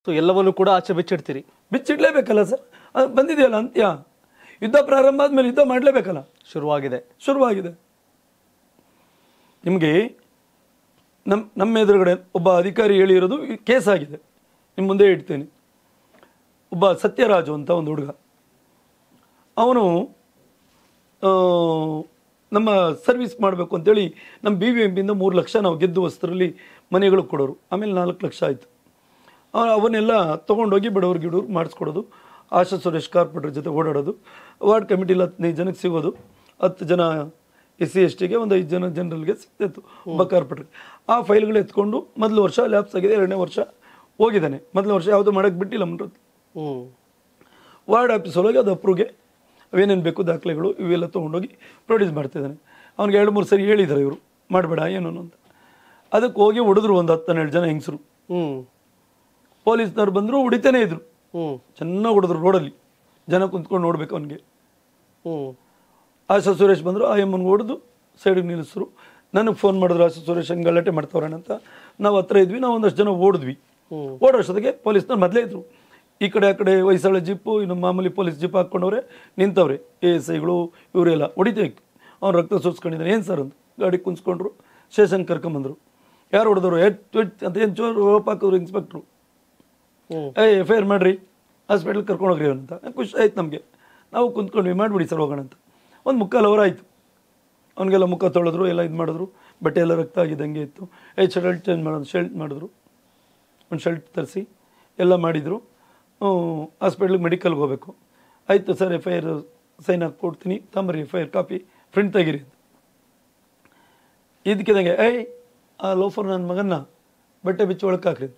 So ಎಲ್ಲವನ್ನೂ ಕೂಡ ಆಚೆ ಬಿಚ್ಚಿಡ್ತೀರಿ. ಬಿಚ್ಚಿಡ್ಲೇಬೇಕಲ್ಲ ಸರ್, ಅದು ಬಂದಿದೆಯಲ್ಲ ಅಂತ್ಯ. ಯುದ್ಧ ಪ್ರಾರಂಭ ಆದ್ಮೇಲೆ ಯುದ್ಧ ಮಾಡಲೇಬೇಕಲ್ಲ. ಶುರುವಾಗಿದೆ. ನಿಮಗೆ ನಮ್ಮ ಎದುರುಗಡೆ ಒಬ್ಬ ಅಧಿಕಾರಿ ಹೇಳಿರೋದು ಕೇಸ್ ಆಗಿದೆ, ನಿಮ್ಮ ಮುಂದೆ ಇಡ್ತೇನೆ. ಒಬ್ಬ ಸತ್ಯರಾಜು ಅಂತ ಒಂದು ಹುಡುಗ, ಅವನು ನಮ್ಮ ಸರ್ವಿಸ್ ಮಾಡಬೇಕು ಅಂತೇಳಿ ನಮ್ಮ BBMPಯಿಂದ 3 ಲಕ್ಷ ನಾವು ಗೆದ್ದು ವಸ್ತುರಲ್ಲಿ ಮನೆಗಳು ಕೊಡೋರು. ಆಮೇಲೆ 4 ಲಕ್ಷ ಆಯಿತು. ಅವನ್ನೆಲ್ಲ ತೊಗೊಂಡೋಗಿ ಬಡವ್ರಿಗೆ ಗಿಡವ್ರಿಗೆ ಮಾಡಿಸ್ಕೊಡೋದು. ಆಶಾ ಸುರೇಶ್ ಕಾರ್ಪೊರೇಟರ್ ಜೊತೆ ಓಡಾಡೋದು. ವಾರ್ಡ್ ಕಮಿಟಿಲಿ 15 ಜನಕ್ಕೆ ಸಿಗೋದು. 10 ಜನ SC STಗೆ, ಒಂದು 5 ಜನ ಜನರಲ್ಗೆ ಸಿಗ್ತಾಯಿತ್ತು ಒಬ್ಬ ಕಾರ್ಪೊರೇಟರ್. ಆ ಫೈಲ್ಗಳು ಎತ್ಕೊಂಡು ಮೊದಲು ವರ್ಷ ಲ್ಯಾಪ್ಸ್ ಆಗಿದೆ, 2ನೇ ವರ್ಷ ಹೋಗಿದ್ದಾನೆ. ಮೊದಲನೇ ವರ್ಷ ಯಾವುದೂ ಮಾಡೋಕ್ಕೆ ಬಿಟ್ಟಿಲ್ಲ ಮನ್ರದ್ದು. ವಾರ್ಡ್ ಆಫೀಸಲ್ಲಿ ಹೋಗಿ ಅದು ಅಪ್ರೂವ್ಗೆ ಅವೇನೇನು ಬೇಕು ದಾಖಲೆಗಳು ಇವೆಲ್ಲ ತೊಗೊಂಡೋಗಿ ಪ್ರೊಡ್ಯೂಸ್ ಮಾಡ್ತಿದ್ದಾನೆ. ಅವ್ನಿಗೆ 2-3 ಸರಿ ಹೇಳಿದ್ದಾರೆ ಇವರು ಮಾಡಬೇಡ ಏನು ಅಂತ. ಅದಕ್ಕೆ ಹೋಗಿ ಹೊಡೆದ್ರು ಒಂದು 10-12 ಜನ ಹೆಂಗಸರು. ಪೊಲೀಸ್ನವ್ರು ಬಂದರು, ಹೊಡಿತಾನೆ ಇದ್ರು. ಚೆನ್ನಾಗಿ ಹೊಡೆದ್ರು ರೋಡಲ್ಲಿ, ಜನ ಕುಂತ್ಕೊಂಡು ನೋಡ್ಬೇಕು ಅವನಿಗೆ. ಆಶಾ ಸುರೇಶ್ ಬಂದರು, ಆ ಎಮ್ಮನ್ಗೆ ಹೊಡೆದು ಸೈಡಿಗೆ ನಿಲ್ಲಿಸಿದ್ರು. ನನಗೆ ಫೋನ್ ಮಾಡಿದ್ರು, ಆಶಾ ಸುರೇಶ್ ಹಂಗೆ ಗಲಾಟೆ ಮಾಡ್ತಾವ್ರಣ ಅಂತ. ನಾವು ಹತ್ರ ಇದ್ವಿ, ನಾವು ಒಂದಷ್ಟು ಜನ ಓಡಿದ್ವಿ. ಓಡೋಷ್ಟೊತ್ತಿಗೆ ಪೊಲೀಸ್ನವ್ರು ಮೊದಲೇ ಇದ್ರು. ಈ ಕಡೆ ಆ ಕಡೆ ಹೊಯ್ಸಳ ಜಿಪ್ಪು, ಇನ್ನು ಮಾಮೂಲಿ ಪೊಲೀಸ್ ಜಿಪ್ ಹಾಕ್ಕೊಂಡವ್ರೆ ನಿಂತವ್ರೆ. ASIಗಳು ಇವರೆಲ್ಲ ಹೊಡಿತೇವೆ. ಅವ್ನು ರಕ್ತ ಸೋಸ್ಕೊಂಡಿದ್ದಾನೆ. ಏನು ಸರ್ ಅಂತ ಗಾಡಿ ಕುಂಸ್ಕೊಂಡ್ರು, ಸ್ಟೇಷನ್ ಕರ್ಕೊಂಬಂದರು. ಯಾರು ಹೊಡೆದ್ರು ಅಂತ ಏನು ಚೋರು ರೋಪ್ ಹಾಕಿದ್ರು ಇನ್ಸ್ಪೆಕ್ಟ್ರು. FIR ಮಾಡಿರಿ, ಹಾಸ್ಪಿಟ್ಲಿಗೆ ಕರ್ಕೊಂಡೋಗ್ರಿ ಅಂತ. ಖುಷಿ ಆಯ್ತು ನಮಗೆ. ನಾವು ಕುಂತ್ಕೊಂಡ್ವಿ, ಮಾಡಿಬಿಡಿ ಸರ್ ಹೋಗೋಣ ಅಂತ. ಒಂದು 3/4 ಅವರ್ ಆಯಿತು. ಅವನಿಗೆಲ್ಲ ಮುಖ ತೊಳೆದ್ರು, ಎಲ್ಲ ಇದು ಮಾಡಿದ್ರು. ಬಟ್ಟೆ ಎಲ್ಲ ರಕ್ತ ಆಗಿದ್ದಂಗೆ ಇತ್ತು. ಶರ್ಟ್ ಚೇಂಜ್ ಮಾಡೋದು, ಶರ್ಟ್ ಮಾಡಿದ್ರು, ಒಂದು ಶರ್ಟ್ ತರಿಸಿ ಎಲ್ಲ ಮಾಡಿದರು. ಹಾಸ್ಪಿಟ್ಲಿಗೆ ಮೆಡಿಕಲ್ಗೆ ಹೋಗಬೇಕು. ಆಯಿತು ಸರ್, FIR ಸೈನ್ ಹಾಕಿ ಕೊಡ್ತೀನಿ, ತಂಬರಿ FIR ಕಾಪಿ ಪ್ರಿಂಟ್ ತೆಗೀರಿ ಅಂತ. ಇದಕ್ಕಿದಂಗೆ ಆ ಲೋಫರ್ ನನ್ನ ಮಗನ್ನ ಬಟ್ಟೆ ಬಿಚ್ಚಿ ಒಳಕ್ಕೆ ಹಾಕ್ರಿ.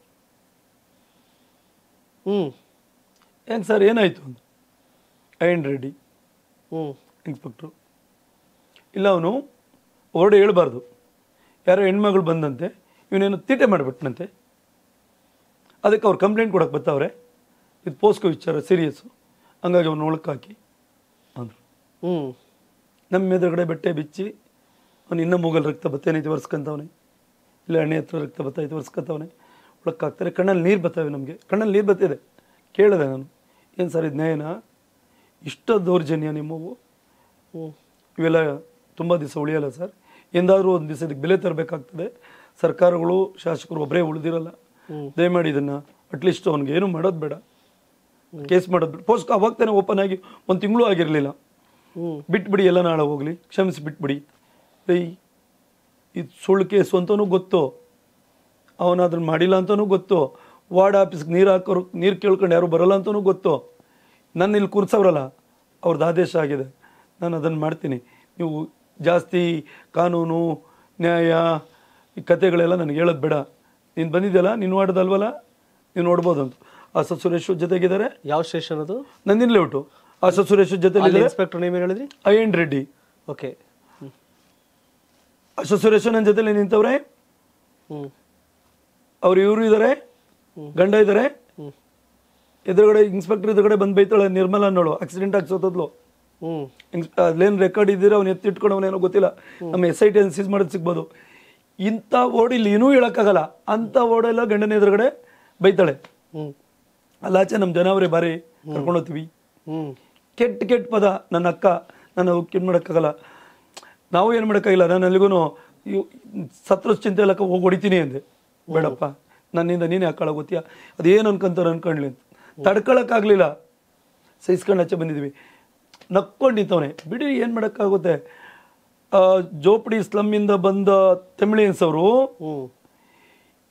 ಹೆಂಗೆ ಸರ್ ಏನಾಯಿತು ಅಂತ. ಐನ್ ರೆಡ್ಡಿ ಇನ್ಸ್ಪೆಕ್ಟ್ರು. ಇಲ್ಲ, ಅವನು ಹೊರಡೆ ಹೇಳ್ಬಾರ್ದು. ಯಾರೋ ಹೆಣ್ಮಗಳು ಬಂದಂತೆ, ಇವನೇನು ತೀಟೆ ಮಾಡಿಬಿಟ್ನಂತೆ. ಅದಕ್ಕೆ ಅವ್ರು ಕಂಪ್ಲೇಂಟ್ ಕೊಡೋಕೆ ಬರ್ತಾವ್ರೆ. ಇದು ಪೋಸ್ಕೋ ವಿಚಾರ ಸೀರಿಯಸ್ಸು, ಹಂಗಾಗಿ ಅವ್ನು ಒಳಕ್ಕೆ ಹಾಕಿ ಅಂದರು. ನಮ್ಮ ಎದುರುಗಡೆ ಬಟ್ಟೆ ಬಿಚ್ಚಿ ಅವನು ಇನ್ನೂ ಮೂಗಲ್ ರಕ್ತ ಬತ್ತೇನೈತಿ ಒರೆಸ್ಕೊಂತವನೆ, ಇಲ್ಲ ಎಣ್ಣೆ ಹತ್ರ ರಕ್ತ ಬತ್ತೈತೆ ಒರೆಸ್ಕೊತವನೆ. ಒಳಕ್ಕೆ ಹಾಕ್ತಾರೆ. ಕಣ್ಣಲ್ಲಿ ನೀರು ಬರ್ತವೆ. ನಮಗೆ ಕಣ್ಣಲ್ಲಿ ನೀರು ಬತ್ತಿದೆ. ಕೇಳಿದೆ ನಾನು, ಏನು ಸರ್ ಇದು ನ್ಯಾಯನ? ಇಷ್ಟ ದೌರ್ಜನ್ಯ ನಿಮ್ಮವು? ಇವೆಲ್ಲ ತುಂಬ ದಿವಸ ಉಳಿಯಲ್ಲ ಸರ್. ಎಂದಾದರೂ ಒಂದು ದಿವಸ ಇದಕ್ಕೆ ಬೆಲೆ ತರಬೇಕಾಗ್ತದೆ. ಸರ್ಕಾರಗಳು ಶಾಸಕರು ಒಬ್ಬರೇ ಉಳಿದಿರಲ್ಲ. ದಯಮಾಡಿ ಇದನ್ನು ಅಟ್ಲೀಸ್ಟ್ ಅವ್ನಿಗೆ ಏನು ಮಾಡೋದು ಬೇಡ, ಕೇಸ್ ಮಾಡೋದು ಬೇಡ. ಪೋಸ್ಕೋ ಅವಾಗ ತಾನೇ ಓಪನ್ ಆಗಿ 1 ತಿಂಗಳು ಆಗಿರಲಿಲ್ಲ. ಬಿಟ್ಬಿಡಿ, ಎಲ್ಲ ನಾಳೆ ಹೋಗಲಿ, ಕ್ಷಮಿಸಿ ಬಿಟ್ಬಿಡಿ. ಇದು ಸುಳ್ಳು ಕೇಸು ಅಂತಲೂ ಗೊತ್ತು, ಅವನಾದ್ರೂ ಮಾಡಿಲ್ಲ ಅಂತಲೂ ಗೊತ್ತು. ವಾರ್ಡ್ ಆಫೀಸ್ಗೆ ನೀರು ಹಾಕೋರು, ನೀರು ಕೇಳ್ಕೊಂಡು ಯಾರು ಬರೋಲ್ಲ ಅಂತಲೂ ಗೊತ್ತು. ನನ್ನ ಇಲ್ಲಿ ಕೂರ್ಸವ್ರಲ್ಲ, ಅವ್ರದ್ದು ಆದೇಶ ಆಗಿದೆ, ನಾನು ಅದನ್ನು ಮಾಡ್ತೀನಿ. ನೀವು ಜಾಸ್ತಿ ಕಾನೂನು ನ್ಯಾಯ ಈ ಕತೆಗಳೆಲ್ಲ ನನಗೆ ಹೇಳೋದು ಬೇಡ. ನೀನು ಬಂದಿದ್ದೆಲ್ಲ ನೀನು ವಾರ್ಡ್ದಲ್ವಲ್ಲ, ನೀವು ನೋಡ್ಬೋದು ಅಂತ. ಆಶಾ ಸುರೇಶ್ ಜೊತೆಗಿದ್ದಾರೆ. ಯಾವ ಸ್ಟೇಷನ್ ಅದು? ನಂದಿನ ಲೇಔಟು. ಆಶಾ ಸುರೇಶ್ ಜೊತೆ ಇನ್ಸ್ಪೆಕ್ಟರ್ ನೇಮ್ ಏನು ಹೇಳಿದ್ರಿ? ಐನ್ ರೆಡ್ಡಿ. ಓಕೆ. ಆಶಾ ಸುರೇಶ್ ನನ್ನ ಜೊತೆಲಿ ನಿಂತವ್ರೆ. ಅವ್ರು ಇವರು ಇದ್ದಾರೆ, ಗಂಡ ಇದ್ದಾರೆ. ಎದುರುಗಡೆ ಇನ್ಸ್ಪೆಕ್ಟರ್ ಎದುರುಗಡೆ ಬಂದು ಬೈತಾಳೆ ನಿರ್ಮಲಾ ಅನ್ನೋಳು, ಆಕ್ಸಿಡೆಂಟ್ ಆಗಿ ಸೋತದ್ಲು. ಅಲ್ಲೇನು ರೆಕಾರ್ಡ್ ಇದ್ದೀರ, ಅವ್ನು ಎತ್ತಿಟ್ಕೊಂಡು ಅವನೇನೋ ಗೊತ್ತಿಲ್ಲ. ನಮ್ಮ SIT ಸೀಸ್ ಮಾಡೋದು ಸಿಗ್ಬೋದು. ಇಂಥ ಓಡಿಲ್ಲಿ ಏನೂ ಹೇಳೋಕ್ಕಾಗಲ್ಲ. ಅಂಥ ಓಡೆಲ್ಲ ಗಂಡನ ಎದುರುಗಡೆ ಬೈತಾಳೆ. ಅಲ್ಲಾಚೆ ನಮ್ಮ ಜನ ಅವರೇ ಬಾರಿ ಕರ್ಕೊಂಡೋಗ್ತೀವಿ. ಕೆಟ್ಟ ಪದ. ನನ್ನ ಅಕ್ಕ, ನಾನು ಕೆಟ್ಟ ಮಾಡೋಕ್ಕಾಗಲ್ಲ. ನಾವು ಏನು ಮಾಡೋಕ್ಕಾಗಿಲ್ಲ. ನಾನು ಅಲ್ಲಿಗೂ ಸತ್ರ ಚಿಂತೆ ಎಲ್ಲಕ್ಕ ಹೋಗಿ ಹೊಡಿತೀನಿ ಅಂದೆ. ಬೇಡಪ್ಪ, ನನ್ನಿಂದ ನೀನೇ ಹಾಕೊಳ್ಳೋ ಗೊತ್ತೀಯ, ಅದೇನು ಅನ್ಕೊಂತಾರೆ ಅನ್ಕೊಂಡ್ಲಿ ಅಂತ. ತಡ್ಕೊಳಕ್ಕಾಗಲಿಲ್ಲ, ಸಹಿಸ್ಕೊಂಡು ಆಚೆ ಬಂದಿದ್ವಿ. ನಕ್ಕೊಂಡು ನಿಂತವನೆ. ಬಿಡಿ, ಏನು ಮಾಡೋಕ್ಕಾಗುತ್ತೆ. ಜೋಪಡಿ ಸ್ಲಮ್ಮಿಂದ ಬಂದ ತಮಿಳಿಯನ್ಸ್ ಅವರು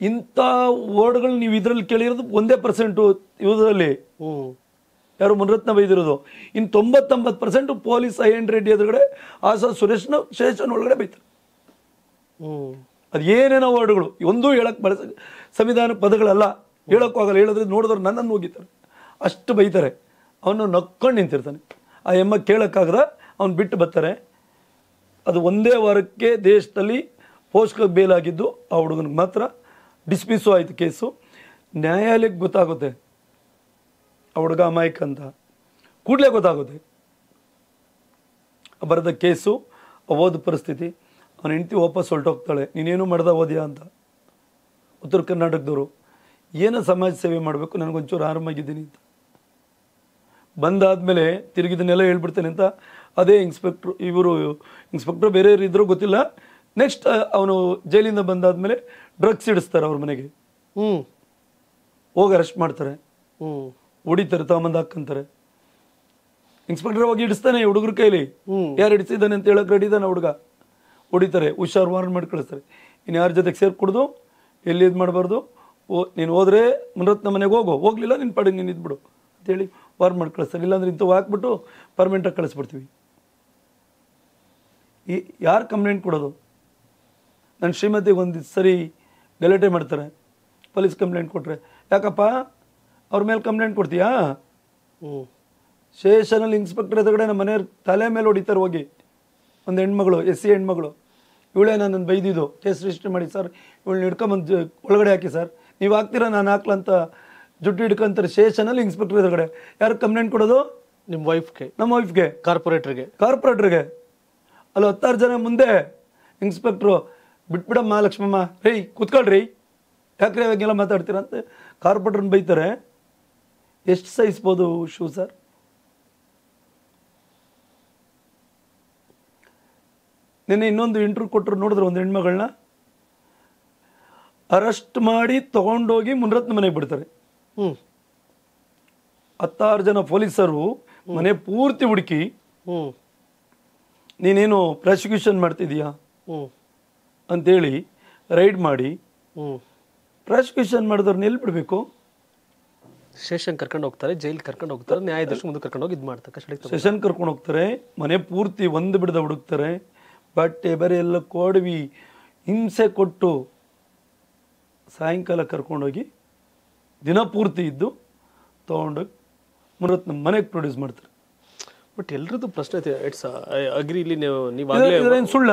ಇಂಥ ವರ್ಡ್ಗಳು ನೀವು ಇದರಲ್ಲಿ ಕೇಳಿರೋದು 1% ಇವರಲ್ಲಿ. ಯಾರು ಮುನರತ್ನ ಬೈದಿರೋದು. ಇನ್ನು 99% ಪೊಲೀಸ್ ಐನ್ ರೆಡ್ಡಿ ಎದುರುಗಡೆ ಆಶಾ ಸುರೇಶ್ನ ಸ್ಟೇಷನ್ ಒಳಗಡೆ ಬೈತಾರೆ. ಅದು ಏನೇನೋ ವರ್ಡ್ಗಳು, ಒಂದೂ ಹೇಳಕ್ಕೆ ಬಳಸ ಸಂವಿಧಾನ ಪದಗಳಲ್ಲ, ಹೇಳೋಕ್ಕಾಗಲ್ಲ. ಹೇಳಿದ್ರೆ ನೋಡಿದ್ರೆ ನನ್ನನ್ನು ಹೋಗಿತಾರೆ, ಅಷ್ಟು ಬೈತಾರೆ. ಅವನು ನಕ್ಕೊಂಡು ನಿಂತಿರ್ತಾನೆ. ಆ ಎಮ್ಮ ಕೇಳೋಕ್ಕಾಗದ ಅವ್ನು ಬಿಟ್ಟು ಬರ್ತಾರೆ. ಅದು ಒಂದೇ ವಾರಕ್ಕೆ ದೇಶದಲ್ಲಿ ಪೋಸ್ಕೋ ಬೇಲಾಗಿದ್ದು ಆ ಹುಡುಗನಿಗೆ ಮಾತ್ರ ಡಿಸ್ಮಿಸ್ಸು ಆಯಿತು ಕೇಸು. ನ್ಯಾಯಾಲಯಕ್ಕೆ ಗೊತ್ತಾಗುತ್ತೆ ಆ ಹುಡುಗ ಅಮಾಯಕ ಅಂತ, ಕೂಡಲೇ ಗೊತ್ತಾಗುತ್ತೆ. ಬರೆದ ಕೇಸು, ಓದ ಪರಿಸ್ಥಿತಿ. ಅವನ ಹೆಂಡತಿ ವಾಪಸ್ ಹೊರಟೋಗ್ತಾಳೆ, ನೀನೇನು ಮಾಡ್ದ ಓದ್ಯಾ ಅಂತ. ಉತ್ತರ ಕರ್ನಾಟಕದವರು ಏನೋ ಸಮಾಜ ಸೇವೆ ಮಾಡಬೇಕು, ನನಗೊಂಚೂರು ಆರಾಮಾಗಿದ್ದೀನಿ ಅಂತ ಬಂದಾದ್ಮೇಲೆ ತಿರುಗಿದನ್ನೆಲ್ಲ ಹೇಳ್ಬಿಡ್ತೇನೆ ಅಂತ ಅದೇ ಇನ್ಸ್ಪೆಕ್ಟ್ರು ಬೇರೆ ಇದ್ರೂ ಗೊತ್ತಿಲ್ಲ. ನೆಕ್ಸ್ಟ್ ಅವನು ಜೈಲಿಂದ ಬಂದಾದ್ಮೇಲೆ ಡ್ರಗ್ಸ್ ಇಡಿಸ್ತಾರೆ ಅವ್ರ ಮನೆಗೆ, ಹೋಗಿ ಅರೆಸ್ಟ್ ಮಾಡ್ತಾರೆ, ಹೊಡಿತಾರೆ, ತಗೊಂಬಂದು ಹಾಕಂತಾರೆ. ಇನ್ಸ್ಪೆಕ್ಟರ್ ಹೋಗಿ ಹಿಡಿಸ್ತಾನೆ ಹುಡುಗರ ಕೈಲಿ, ಯಾರು ಹಿಡಿಸಿದ್ದಾನೆ ಅಂತ ಹೇಳಕ್ ರೆಡಿ ಇದ್ದಾನೆ ಹುಡುಗ, ಹೊಡಿತಾರೆ, ಹುಷಾರು ವಾರ್ನ್ ಮಾಡಿ ಕಳಿಸ್ತಾರೆ. ಇನ್ನು ಯಾರ ಜೊತೆಗೆ ಸೇರ್ಕೊಡ್ದು, ಎಲ್ಲಿ ಇದು ಮಾಡಬಾರ್ದು, ನೀನು ಹೋದ್ರೆ ಮುನರತ್ನ ಮನೆಗೆ ಹೋಗ್ಲಿಲ್ಲ ನಿನ್ನ ಪಾಡಿಗೆ ನೀನು ಇದ್ಬಿಡು ಅಂತೇಳಿ ವಾರ್ನ್ ಮಾಡಿ ಕಳಿಸ್ತಾರೆ. ಇಲ್ಲಾಂದ್ರೆ ಇಂಥವು ಹಾಕ್ಬಿಟ್ಟು ಪರ್ಮನೆಂಟಾಗಿ ಕಳಿಸ್ಬಿಡ್ತೀವಿ. ಯಾರು ಕಂಪ್ಲೇಂಟ್ ಕೊಡೋದು? ನನ್ನ ಶ್ರೀಮತಿಗೆ ಒಂದು ಸರಿ ಗಲಾಟೆ ಮಾಡ್ತಾರೆ, ಪೊಲೀಸ್ ಕಂಪ್ಲೇಂಟ್ ಕೊಟ್ಟರೆ, ಯಾಕಪ್ಪ ಅವ್ರ ಮೇಲೆ ಕಂಪ್ಲೇಂಟ್ ಕೊಡ್ತೀಯಾ? ಸ್ಟೇಷನಲ್ಲಿ ಇನ್ಸ್ಪೆಕ್ಟರ್ ಎದುರುಗಡೆ ನಮ್ಮ ಮನೆಯವ್ರ ತಲೆ ಮೇಲೆ ಹೊಡಿತಾರೆ ಹೋಗಿ. ಒಂದು ಹೆಣ್ಮಗಳು, SC ಹೆಣ್ಮಗಳು, ಇವಳೇ ನನ್ನನ್ನು ಬೈದಿದ್ದು, ಕೇಸ್ ರಿಜಿಸ್ಟರ್ ಮಾಡಿ ಸರ್, ಇವಳನ್ನ ಹಿಡ್ಕೊಂಬಂದು ಒಳಗಡೆ ಹಾಕಿ ಸರ್, ನೀವು ಹಾಕ್ತೀರಾ ನಾನು ಹಾಕ್ಲಂತ ಜುಟ್ಟು ಹಿಡ್ಕೊಂತಾರೆ ಸ್ಟೇಷನಲ್ಲಿ ಇನ್ಸ್ಪೆಕ್ಟರ್ ಎದುರುಗಡೆ. ಯಾರು ಕಂಪ್ಲೇಂಟ್ ಕೊಡೋದು? ನಿಮ್ಮ ವೈಫ್ಗೆ, ನಮ್ಮ ವೈಫ್ಗೆ, ಕಾರ್ಪೊರೇಟ್ರಿಗೆ. ಅಲ್ಲಿ 10 ಜನ ಮುಂದೆ ಇನ್ಸ್ಪೆಕ್ಟ್ರು ಬಿಟ್ಬಿಡಮ್ಮ ಲಕ್ಷ್ಮಮ್ಮ, ರೈ ಕೂತ್ಕೊಳ್ರಿ, ಯಾಕ್ರೆ ಇವಾಗೆಲ್ಲ ಮಾತಾಡ್ತೀರ ಅಂತ ಕಾರ್ಪೊರೇಟ್ರನ್ನ ಬೈತಾರೆ. ಎಷ್ಟು ಸಹಿಸ್ಬೋದು ಶೂ ಸರ್? ನಿನ್ನೆ ಇನ್ನೊಂದು ಇಂಟರ್ವ್ಯೂ ಕೊಟ್ಟರು, ನೋಡಿದ್ರು ಒಂದು ಹೆಣ್ಮಗಳನ್ನ ಅರೆಸ್ಟ್ ಮಾಡಿ ತಗೊಂಡೋಗಿ ಮುನರತ್ನ ಮನೆಗೆ ಬಿಡ್ತಾರೆ. 16 ಜನ ಪೊಲೀಸರು ಮನೆ ಪೂರ್ತಿ ಹುಡುಕಿ, ನೀನೇನು ಪ್ರಾಸಿಕ್ಯೂಷನ್ ಮಾಡ್ತಿದೀಯಾ ಅಂತೇಳಿ ರೈಡ್ ಮಾಡಿ ಪ್ರಾಸಿಕ್ಯೂಷನ್ ಮಾಡಿದವ್ರನ್ನ ಎಲ್ಲಿ ಬಿಡಬೇಕು? ಸ್ಟೇಷನ್ ಕರ್ಕೊಂಡು ಹೋಗ್ತಾರೆ, ಜೈಲ್ ಕರ್ಕೊಂಡು ಹೋಗ್ತಾರೆ, ನ್ಯಾಯಾಧೀಶ ಮುಂದೆ ಕರ್ಕೊಂಡು ಹೋಗಿ ಇದು ಮಾಡ್ತಾರೆ, ಸೆಷನ್ ಕರ್ಕೊಂಡು ಹೋಗ್ತಾರೆ, ಮನೆ ಪೂರ್ತಿ ಒಂದು ಬಿಡದ ಹುಡುಕ್ತಾರೆ, ಬಟ್ಟೆ ಬರೆ ಎಲ್ಲ ಕೊಡವಿ ಹಿಂಸೆ ಕೊಟ್ಟು ಸಾಯಂಕಾಲ ಕರ್ಕೊಂಡೋಗಿ ದಿನ ಪೂರ್ತಿ ಇದ್ದು ತೊಗೊಂಡೋಗಿ ಮುನರತ್ನ ಮನೆಗೆ ಪ್ರೊಡ್ಯೂಸ್ ಮಾಡ್ತಾರೆ. ಬಟ್ ಎಲ್ರದ್ದು ಪ್ರಶ್ನೆ ಇಟ್ಸ್ ಅಗ್ರಿ, ಇಲ್ಲಿ ನೀವು ಸುಳ್ಳ